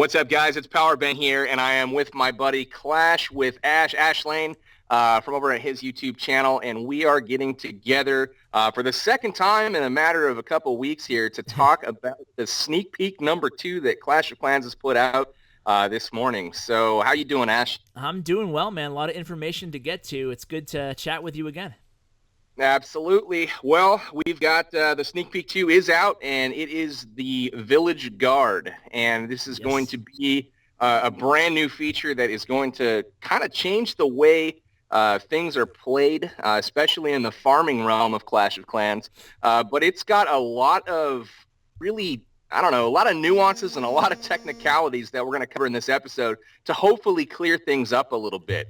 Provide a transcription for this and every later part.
What's up, guys? It's Powerbank here, and I am with my buddy Clash with Ashlain from over at his YouTube channel, and we are getting together for the second time in a matter of a couple weeks here to talk about the sneak peek number 2 that Clash of Clans has put out this morning. So how you doing, Ash? I'm doing well, man. A lot of information to get to. It's good to chat with you again. Absolutely. Well, we've got the sneak peek 2 is out, and it is the Village Guard, and this is going to be a brand new feature that is going to kind of change the way things are played, especially in the farming realm of Clash of Clans. But it's got a lot of really, I don't know, a lot of nuances and a lot of technicalities that we're going to cover in this episode to hopefully clear things up a little bit.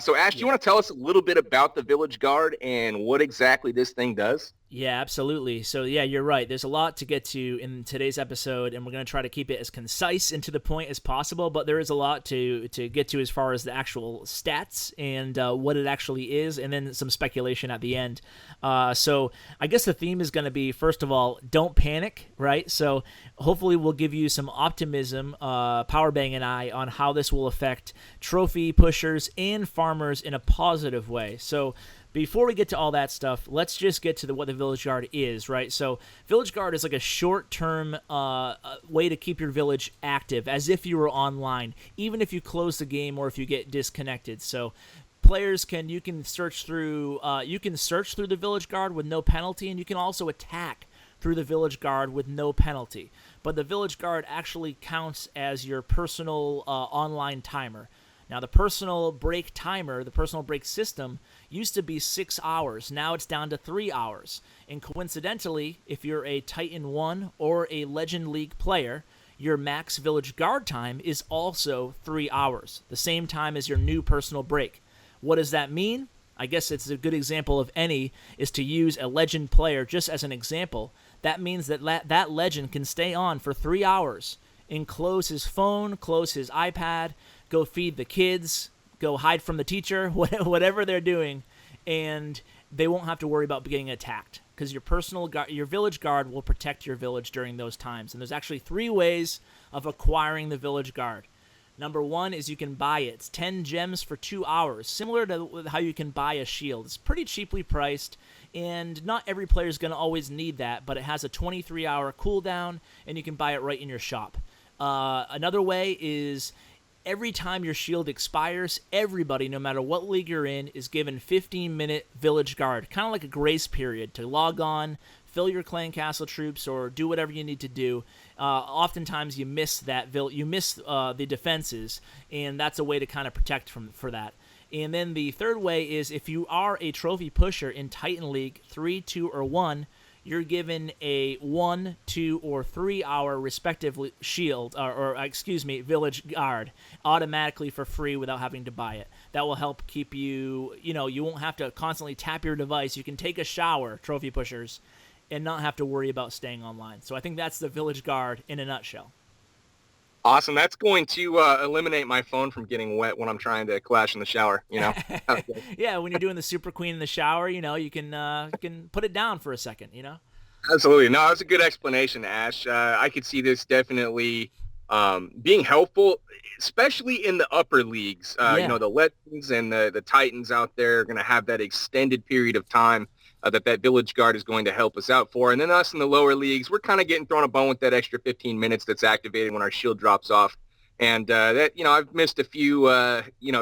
So, Ash, do you want to tell us a little bit about the Village Guard and what exactly this thing does? Yeah, absolutely. So, yeah, you're right. There's a lot to get to in today's episode, and we're going to try to keep it as concise and to the point as possible, but there is a lot to get to as far as the actual stats and what it actually is, and then some speculation at the end. So, I guess the theme is going to be, first of all, don't panic, right? So, hopefully we'll give you some optimism, Powerbang and I, on how this will affect trophy pushers and farmers in a positive way. So, before we get to all that stuff, let's just get to what the Village Guard is, right? So Village Guard is like a short-term way to keep your village active, as if you were online, even if you close the game or if you get disconnected. So players you can search through the Village Guard with no penalty, and you can also attack through the Village Guard with no penalty. But the Village Guard actually counts as your personal online timer. Now, the personal break timer, the personal break system, used to be 6 hours. Now it's down to 3 hours. And coincidentally, if you're a Titan 1 or a Legend League player, your max Village Guard time is also 3 hours, the same time as your new personal break. What does that mean? I guess it's a good example of any is to use a Legend player just as an example. That means that that Legend can stay on for 3 hours and close his phone, close his iPad, go feed the kids, go hide from the teacher, whatever they're doing, and they won't have to worry about getting attacked because your Village Guard will protect your village during those times. And there's actually 3 ways of acquiring the Village Guard. Number 1 is you can buy it. It's 10 gems for 2 hours, similar to how you can buy a shield. It's pretty cheaply priced, and not every player is going to always need that, but it has a 23-hour cooldown, and you can buy it right in your shop. Another way is every time your shield expires, everybody, no matter what league you're in, is given 15-minute Village Guard, kind of like a grace period to log on, fill your clan castle troops, or do whatever you need to do. Oftentimes you miss the defenses, and that's a way to kind of protect for that. And then the third way is if you are a trophy pusher in Titan League 3, 2, or 1, you're given a 1, 2, or 3 hour respectively shield, Village Guard automatically for free without having to buy it. That will help keep you won't have to constantly tap your device. You can take a shower, trophy pushers, and not have to worry about staying online. So I think that's the Village Guard in a nutshell. Awesome. That's going to eliminate my phone from getting wet when I'm trying to clash in the shower, Yeah, when you're doing the Super Queen in the shower, you can put it down for a second, Absolutely. No, that's a good explanation, Ash. I could see this definitely being helpful, especially in the upper leagues. The Legends and the Titans out there are going to have that extended period of time that Village Guard is going to help us out for. And then us in the lower leagues, we're kind of getting thrown a bone with that extra 15 minutes that's activated when our shield drops off. And I've missed a few,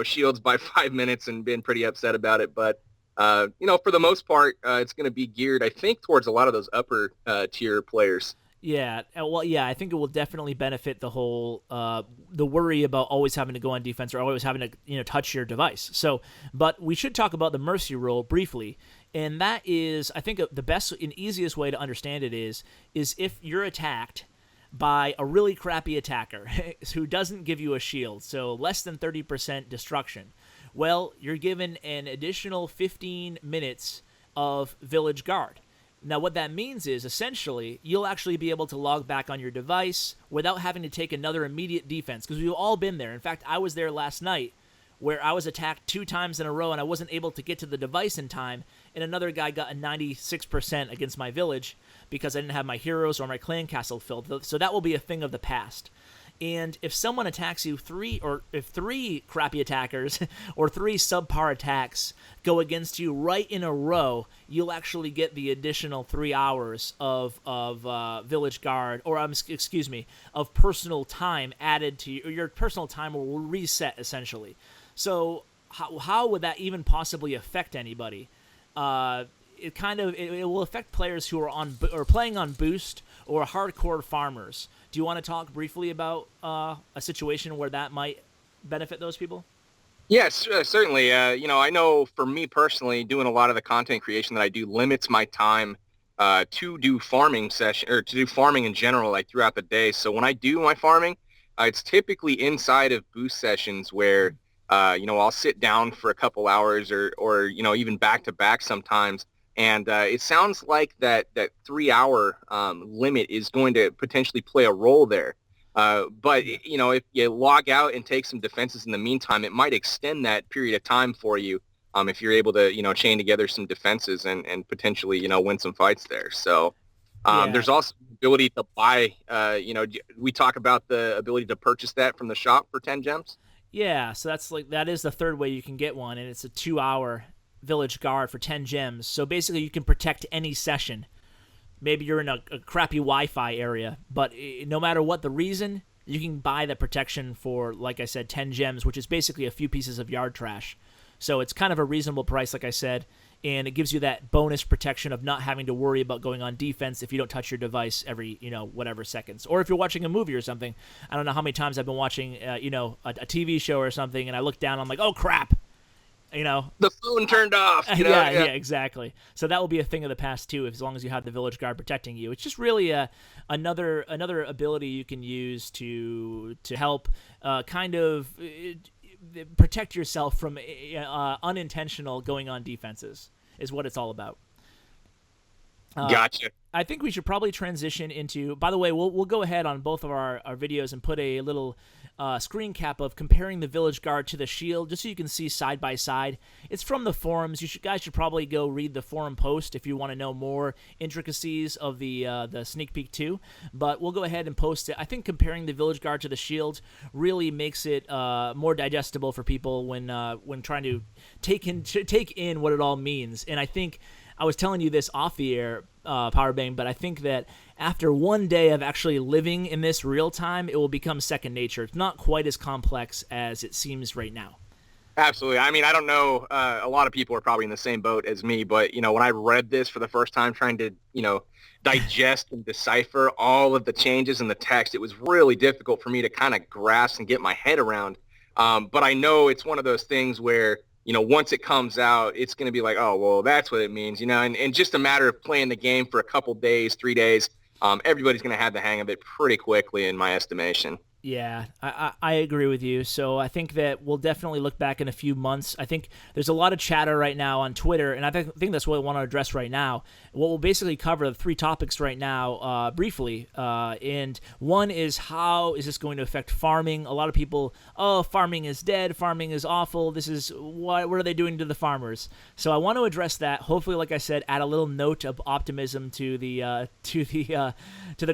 shields by 5 minutes and been pretty upset about it. But, for the most part, it's going to be geared, I think, towards a lot of those upper tier players. Yeah, well, yeah, I think it will definitely benefit the whole the worry about always having to go on defense or always having to touch your device. So, but we should talk about the mercy rule briefly, and that is, I think, the best and easiest way to understand it is if you're attacked by a really crappy attacker who doesn't give you a shield, so less than 30% destruction. Well, you're given an additional 15 minutes of Village Guard. Now, what that means is, essentially, you'll actually be able to log back on your device without having to take another immediate defense, because we've all been there. In fact, I was there last night, where I was attacked 2 times in a row, and I wasn't able to get to the device in time, and another guy got a 96% against my village because I didn't have my heroes or my clan castle filled. So that will be a thing of the past. And if someone attacks you if three crappy attackers or three subpar attacks go against you right in a row, you'll actually get the additional 3 hours of village guard, or excuse me, of personal time added to you. Your personal time will reset essentially. So how would that even possibly affect anybody? It will affect players who are playing on boost or hardcore farmers. Do you want to talk briefly about a situation where that might benefit those people? Yes, certainly. I know for me personally, doing a lot of the content creation that I do limits my time to do farming session or to do farming in general, like throughout the day. So when I do my farming, it's typically inside of boost sessions where I'll sit down for a couple hours or even back to back sometimes. And it sounds like that 3 hour limit is going to potentially play a role there. But if you log out and take some defenses in the meantime, it might extend that period of time for you if you're able to, chain together some defenses and potentially, win some fights there. So there's also the ability to buy, we talk about the ability to purchase that from the shop for 10 gems. Yeah, so that is the third way you can get one, and it's a 2 hour village guard for 10 gems. So basically you can protect any session. Maybe you're in a crappy Wi-Fi area, but no matter what the reason, you can buy the protection for, like I said, 10 gems, which is basically a few pieces of yard trash. So it's kind of a reasonable price, like I said, and it gives you that bonus protection of not having to worry about going on defense if you don't touch your device every, whatever seconds. Or if you're watching a movie or something. I don't know how many times I've been watching, a TV show or something, and I look down, I'm like, oh, crap. The phone turned off. Yeah, exactly. So that will be a thing of the past too, as long as you have the village guard protecting you. It's just really another ability you can use to help kind of protect yourself from unintentional going on defenses. Is what it's all about. Gotcha. I think we should probably transition into. By the way, we'll go ahead on both of our videos and put a little screen cap of comparing the village guard to the shield, just so you can see side by side. It's from the forums. Guys should probably go read the forum post if you want to know more intricacies of the sneak peek too. But we'll go ahead and post it. I think comparing the village guard to the shield really makes it more digestible for people when trying to take in what it all means. And I think I was telling you this off the air, Powerbang, but I think that after one day of actually living in this real time, it will become second nature. It's not quite as complex as it seems right now. Absolutely. I mean, I don't know. A lot of people are probably in the same boat as me, but, when I read this for the first time, trying to, digest and decipher all of the changes in the text, it was really difficult for me to kind of grasp and get my head around. But I know it's one of those things where, once it comes out, it's going to be like, oh, well, that's what it means, and just a matter of playing the game for a couple days, 3 days, everybody's going to have the hang of it pretty quickly in my estimation. Yeah, I agree with you. So I think that we'll definitely look back in a few months. I think there's a lot of chatter right now on Twitter, and I think that's what I want to address right now. What we'll basically cover the 3 topics right now briefly. And one is, how is this going to affect farming? A lot of people, farming is dead, farming is awful. This is what are they doing to the farmers? So I want to address that. Hopefully, like I said, add a little note of optimism to the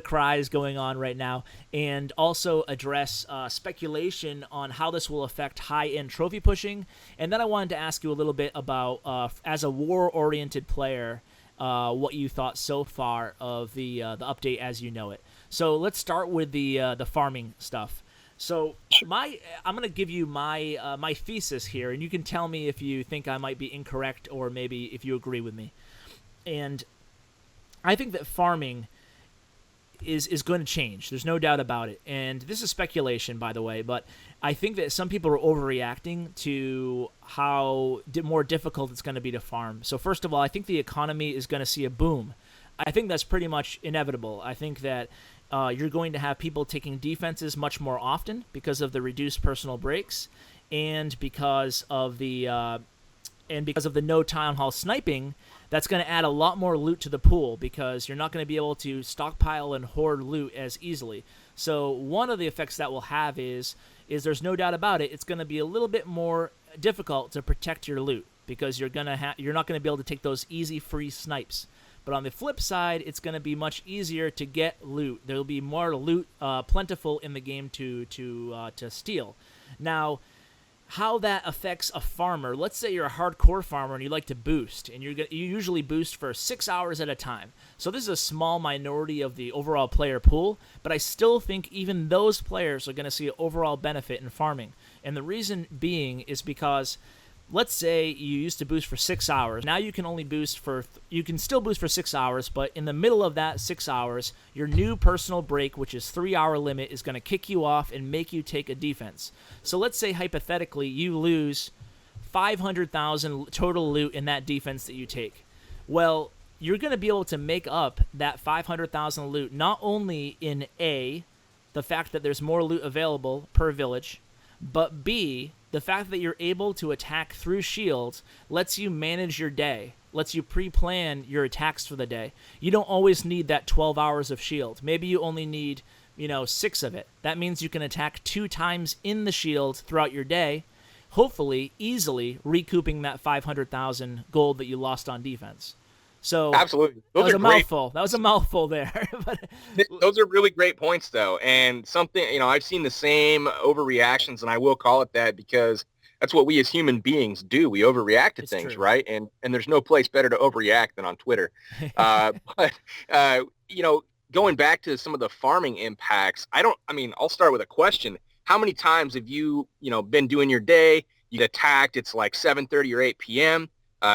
cries going on right now, and also address speculation on how this will affect high-end trophy pushing. And then I wanted to ask you a little bit about, as a war-oriented player, what you thought so far of the update as you know it. So let's start with the farming stuff. So I'm going to give you my thesis here, and you can tell me if you think I might be incorrect or maybe if you agree with me. And I think that farming is going to change. There's no doubt about it. And this is speculation, by the way, but I think that some people are overreacting to how more difficult it's going to be to farm. So first of all, I think the economy is going to see a boom. I think that's pretty much inevitable. I think that you're going to have people taking defenses much more often because of the reduced personal breaks, and because of the no town hall sniping. That's going to add a lot more loot to the pool because you're not going to be able to stockpile and hoard loot as easily. So one of the effects that will have is there's no doubt about it, it's going to be a little bit more difficult to protect your loot because you're not going to be able to take those easy free snipes. But on the flip side, it's going to be much easier to get loot. There'll be more loot plentiful in the game to steal. Now, how that affects a farmer. Let's say you're a hardcore farmer and you like to boost, and you usually boost for 6 hours at a time. So this is a small minority of the overall player pool, but I still think even those players are going to see an overall benefit in farming. And the reason being is because let's say you used to boost for 6 hours. Now you can only boost for, you can still boost for 6 hours, but in the middle of that 6 hours, your new personal break, which is 3 hour limit, is going to kick you off and make you take a defense. So let's say hypothetically you lose 500,000 total loot in that defense that you take. Well, you're going to be able to make up that 500,000 loot not only in A, the fact that there's more loot available per village, but B, the fact that you're able to attack through shields lets you manage your day, lets you pre-plan your attacks for the day. You don't always need that 12 hours of shield. Maybe you only need, 6 of it. That means you can attack 2 times in the shield throughout your day, hopefully easily recouping that 500,000 gold that you lost on defense. So absolutely, that was a mouthful. That was a mouthful there. But those are really great points, though, and something I've seen the same overreactions, and I will call it that because that's what we as human beings do. We overreact to things, true. right? And there's no place better to overreact than on Twitter. But going back to some of the farming impacts, I'll start with a question. How many times have you been doing your day? You get attacked. It's like 7:30 or 8 p.m.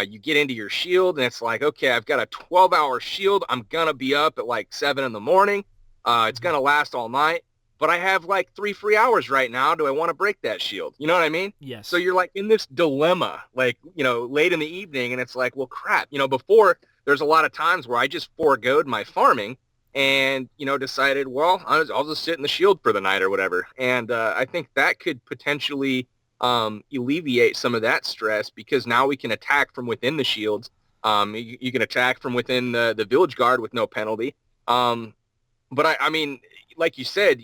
You get into your shield, and it's like, okay, I've got a 12-hour shield. I'm going to be up at like 7 in the morning. It's going to last all night. But I have like 3 free hours right now. Do I want to break that shield? You know what I mean? Yes. So you're like in this dilemma, like, late in the evening, and it's like, well, crap. Before, there's a lot of times where I just foregoed my farming and, decided, well, I'll just sit in the shield for the night or whatever. And I think that could potentially alleviate some of that stress because now we can attack from within the shields. You can attack from within the village guard with no penalty. But I mean, like you said,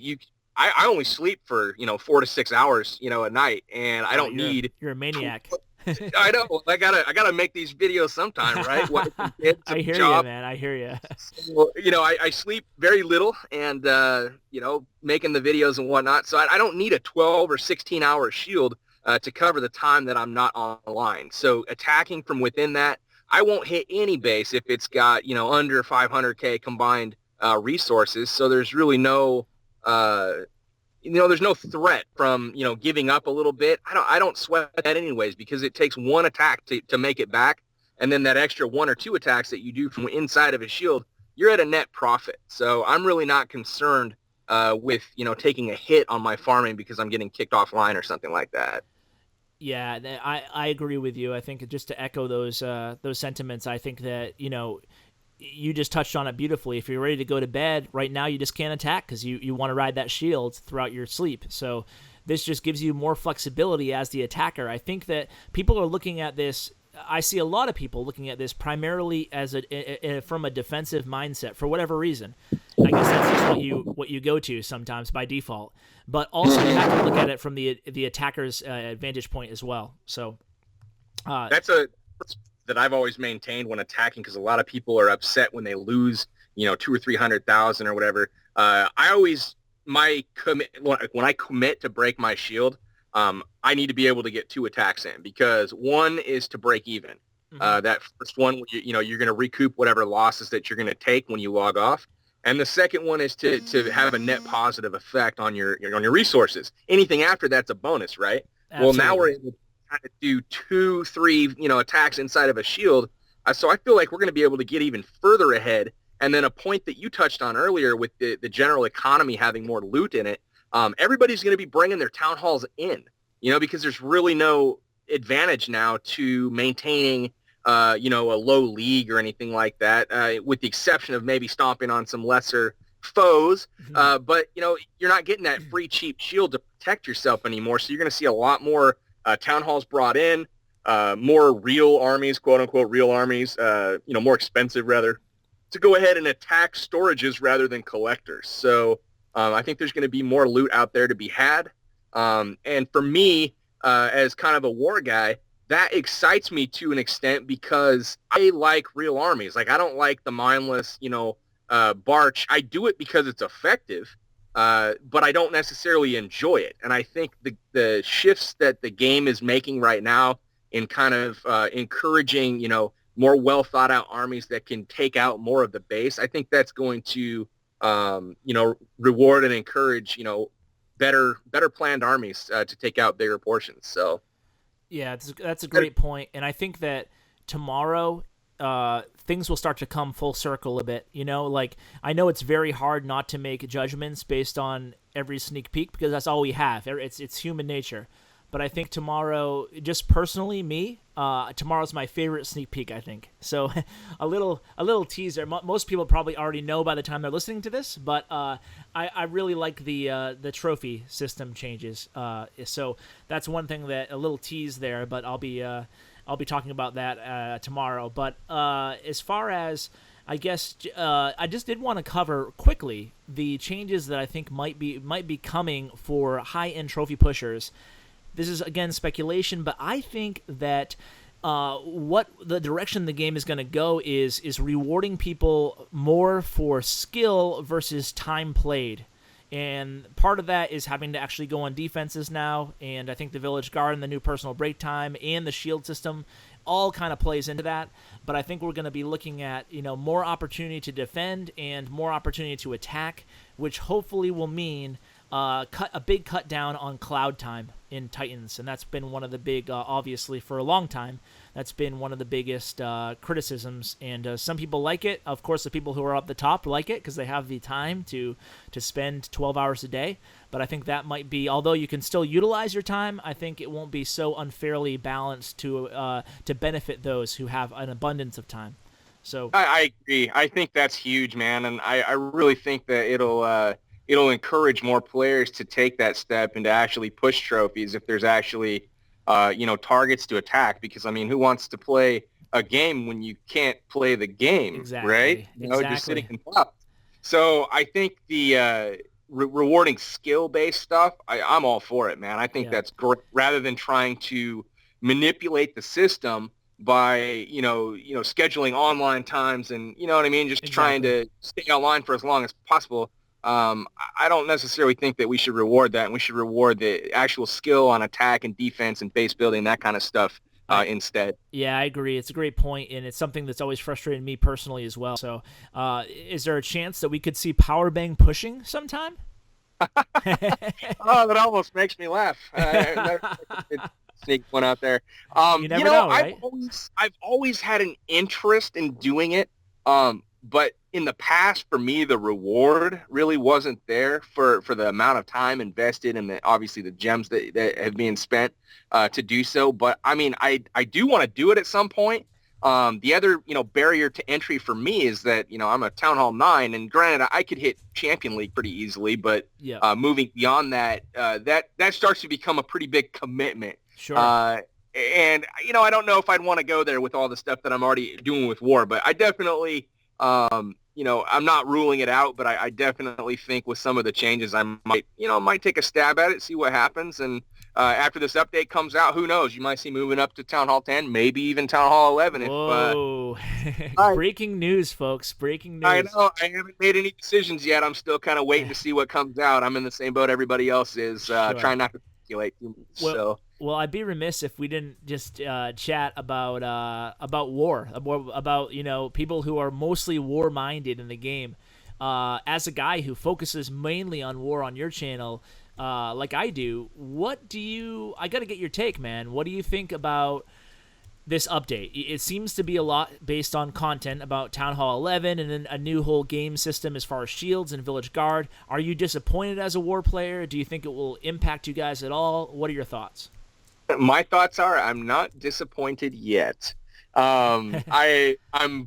I only sleep for 4 to 6 hours a night, and I don't need. You're a maniac. I know. I gotta make these videos sometime, right? I hear you, man. I hear you. So, I sleep very little, and making the videos and whatnot. So I don't need a 12 or 16 hour shield to cover the time that I'm not online. So attacking from within that, I won't hit any base if it's got under 500k combined resources. So there's really no. There's no threat from, giving up a little bit. I don't sweat that anyways because it takes one attack to make it back. And then that extra 1 or 2 attacks that you do from inside of a shield, you're at a net profit. So I'm really not concerned with, taking a hit on my farming because I'm getting kicked offline or something like that. Yeah, I agree with you. I think just to echo those sentiments, I think that, you just touched on it beautifully. If you're ready to go to bed right now, you just can't attack because you want to ride that shield throughout your sleep. So this just gives you more flexibility as the attacker. I think that people are looking at this. I see a lot of people looking at this primarily as from a defensive mindset for whatever reason. I guess that's just what you go to sometimes by default. But also you have to look at it from the attacker's vantage point as well. So that's that I've always maintained when attacking because a lot of people are upset when they lose, 200,000 or 300,000 or whatever. When I commit to break my shield, I need to be able to get 2 attacks in because one is to break even. Mm-hmm. That first one, you're going to recoup whatever losses that you're going to take when you log off. And the second one is to have a net positive effect on your resources. Anything after that's a bonus, right? Absolutely. Well, now we're able to do 2, 3, attacks inside of a shield. So I feel like we're going to be able to get even further ahead. And then a point that you touched on earlier with the general economy having more loot in it, everybody's going to be bringing their town halls in, because there's really no advantage now to maintaining, a low league or anything like that, with the exception of maybe stomping on some lesser foes. Mm-hmm. But, you're not getting that free cheap shield to protect yourself anymore. So you're going to see a lot more town halls brought in, more real armies, quote unquote real armies, more expensive rather, to go ahead and attack storages rather than collectors. So I think there's going to be more loot out there to be had. And for me, as kind of a war guy, that excites me to an extent because I like real armies. Like I don't like the mindless, Barch. I do it because it's effective, but I don't necessarily enjoy it. And I think the shifts that the game is making right now in kind of encouraging, more well thought out armies that can take out more of the base, I think that's going to, reward and encourage, better planned armies to take out bigger portions. So. Yeah, that's a great point, and I think that tomorrow things will start to come full circle a bit. Like I know it's very hard not to make judgments based on every sneak peek because that's all we have. It's human nature. But I think tomorrow, just personally, tomorrow's my favorite sneak peek. I think so. a little teaser. Most people probably already know by the time they're listening to this, but I really like the trophy system changes. So that's one thing that a little tease there. But I'll be talking about that tomorrow. But as far as I guess I just did want to cover quickly the changes that I think might be coming for high-end trophy pushers. This is, again, speculation, but I think that what the direction the game is going to go is rewarding people more for skill versus time played. And part of that is having to actually go on defenses now, and I think the Village Guard and the new personal break time and the shield system all kind of plays into that. But I think we're going to be looking at more opportunity to defend and more opportunity to attack, which hopefully will mean a big cut down on cloud time in Titans, and that's been one of the big, obviously for a long time, that's been one of the biggest criticisms, and some people like it. Of course, the people who are up the top like it because they have the time to spend 12 hours a day, but I think that might be, although you can still utilize your time, I think it won't be so unfairly balanced to benefit those who have an abundance of time. So I agree. I think that's huge, man, and I really think that it'll encourage more players to take that step and to actually push trophies if there's actually, targets to attack. Because, I mean, who wants to play a game when you can't play the game, exactly. right? Just sitting in top. So I think the rewarding skill-based stuff, I'm all for it, man. I think that's great. Rather than trying to manipulate the system by, scheduling online times and, you know what I mean, just trying to stay online for as long as possible. I don't necessarily think that we should reward that, and we should reward the actual skill on attack and defense and base building, that kind of stuff instead. Yeah, I agree. It's a great point, and it's something that's always frustrated me personally as well. So is there a chance that we could see Powerbang pushing sometime? Oh, that almost makes me laugh. Sneak one out there. You never know, right? I've always had an interest in doing it, but in the past, for me, the reward really wasn't there for the amount of time invested and obviously the gems that have been spent to do so. But I mean, I do want to do it at some point. The other, barrier to entry for me is that, I'm a Town Hall 9, and granted, I could hit Champion League pretty easily, but moving beyond that, that starts to become a pretty big commitment. Sure. And, I don't know if I'd want to go there with all the stuff that I'm already doing with War, but I definitely, I'm not ruling it out, but I definitely think with some of the changes, I might take a stab at it, see what happens. And after this update comes out, who knows? You might see moving up to Town Hall 10, maybe even Town Hall 11. Whoa. Breaking news, folks. Breaking news. I know. I haven't made any decisions yet. I'm still kind of waiting to see what comes out. I'm in the same boat everybody else is, trying not to speculate too much. Well, I'd be remiss if we didn't just chat about war, about people who are mostly war-minded in the game. As a guy who focuses mainly on war on your channel, like I do, I got to get your take, man. What do you think about this update? It seems to be a lot based on content about Town Hall 11 and then a new whole game system as far as shields and Village Guard. Are you disappointed as a war player? Do you think it will impact you guys at all? What are your thoughts? My thoughts are I'm not disappointed yet. I'm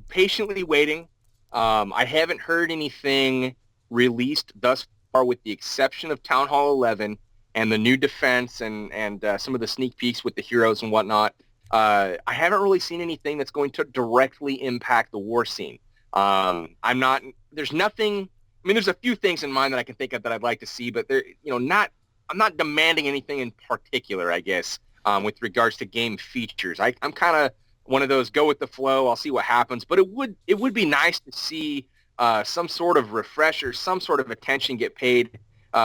patiently waiting. I haven't heard anything released thus far with the exception of Town Hall 11 and the new defense and some of the sneak peeks with the heroes and whatnot. I haven't really seen anything that's going to directly impact the war scene. There's nothing, I mean, there's a few things in mind that I can think of that I'd like to see, but I'm not demanding anything in particular, I guess. with regards to game features. I'm kind of one of those go with the flow. I'll see what happens, but it would be nice to see some sort of refresher, some sort of attention get paid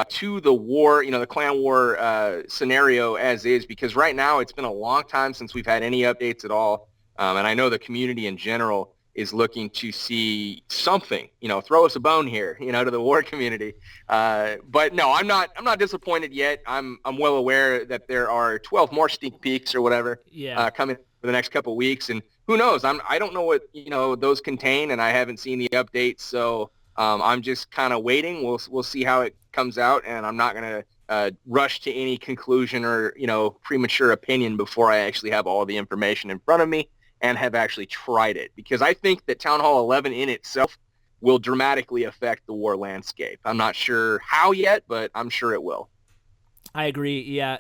to the war, the clan war scenario as is, because right now it's been a long time since we've had any updates at all. And I know the community in general is looking to see something, throw us a bone here, to the war community. But no, I'm not disappointed yet. I'm well aware that there are 12 more sneak peeks or whatever coming for the next couple of weeks. And who knows? I don't know what, those contain, and I haven't seen the updates. So I'm just kind of waiting. We'll see how it comes out, and I'm not going to rush to any conclusion or, premature opinion before I actually have all the information in front of me and have actually tried it, because I think that Town Hall 11 in itself will dramatically affect the war landscape. I'm not sure how yet, but I'm sure it will. I agree. Yeah,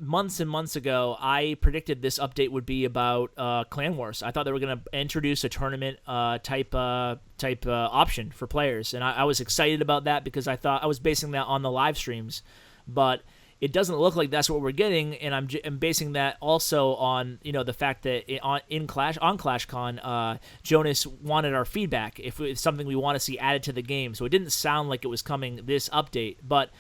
months and months ago, I predicted this update would be about Clan Wars. I thought they were going to introduce a tournament type option for players, and I was excited about that because I thought I was basing that on the live streams, but it doesn't look like that's what we're getting, and I'm basing that also on the fact that on ClashCon, Jonas wanted our feedback if it's something we want to see added to the game. So it didn't sound like it was coming this update, but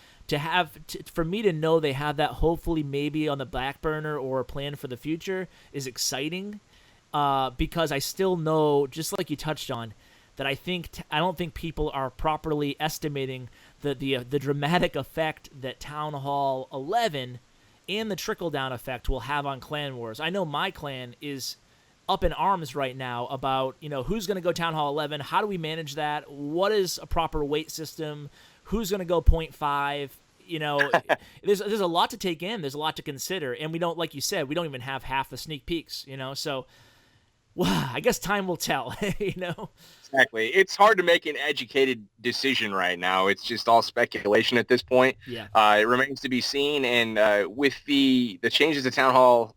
for me to know they have that hopefully maybe on the back burner or a plan for the future is exciting, because I still know, just like you touched on, that I don't think people are properly estimating the dramatic effect that Town Hall 11 and the trickle-down effect will have on Clan Wars. I know my clan is up in arms right now about, who's going to go Town Hall 11, how do we manage that, what is a proper weight system, who's going to go 0.5, there's a lot to take in, there's a lot to consider, and we don't, like you said, we don't even have half the sneak peeks, so well, I guess time will tell, Exactly. It's hard to make an educated decision right now. It's just all speculation at this point. Yeah. It remains to be seen. And with the changes to Town Hall,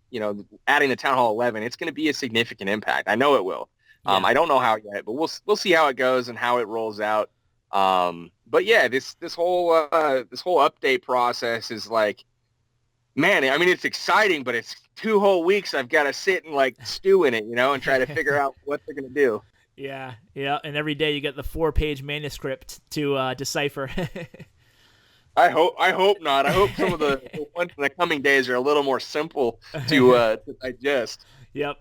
adding the Town Hall 11, it's going to be a significant impact. I know it will. Yeah. I don't know how yet, but we'll see how it goes and how it rolls out. But yeah, this whole update process is like, man, I mean, it's exciting, but it's 2 whole weeks I've got to sit and stew in it, and try to figure out what they're going to do. Yeah, and every day you get the 4-page manuscript to decipher. I hope not. I hope some of the ones in the coming days are a little more simple to digest. Yep.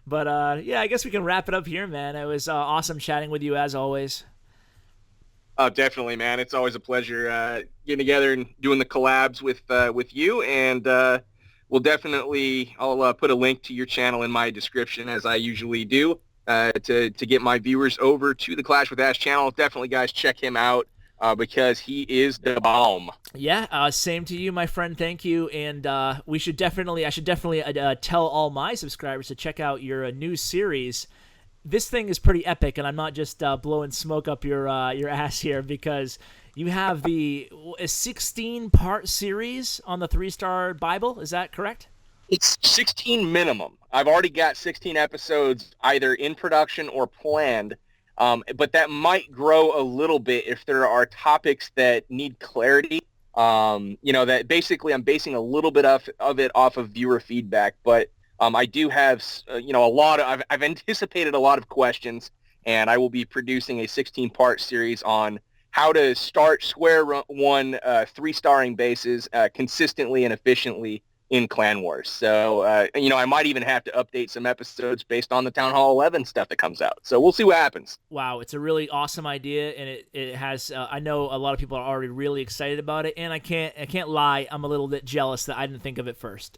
But I guess we can wrap it up here, man. It was awesome chatting with you as always. Oh, definitely, man. It's always a pleasure getting together and doing the collabs with you. And I'll put a link to your channel in my description, as I usually do, to get my viewers over to the Clash with Ash channel. Definitely, guys, check him out because he is the bomb. Yeah, same to you, my friend. Thank you. And I should definitely tell all my subscribers to check out your new series. This thing is pretty epic, and I'm not just blowing smoke up your ass here, because you have a 16-part series on the 3-star Bible. Is that correct? It's 16 minimum. I've already got 16 episodes either in production or planned, but that might grow a little bit if there are topics that need clarity. That basically I'm basing a little bit of it off of viewer feedback, but I do have, I've anticipated a lot of questions, and I will be producing a 16-part series on how to start square one 3-starring bases consistently and efficiently in Clan Wars. So, I might even have to update some episodes based on the Town Hall 11 stuff that comes out. So we'll see what happens. Wow, it's a really awesome idea, and it has. I know a lot of people are already really excited about it, and I can't lie, I'm a little bit jealous that I didn't think of it first.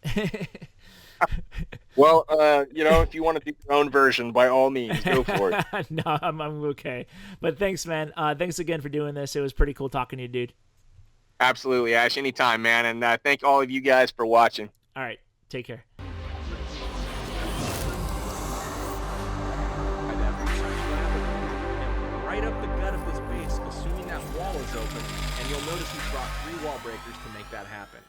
Well, if you want to do your own version, by all means, go for it. No, I'm okay. But thanks, man. Thanks again for doing this. It was pretty cool talking to you, dude. Absolutely, Ash. Anytime, man. And thank all of you guys for watching. All right. Take care. Right up the gut of this base, assuming that wall is open, and you'll notice we brought 3 wall breakers to make that happen.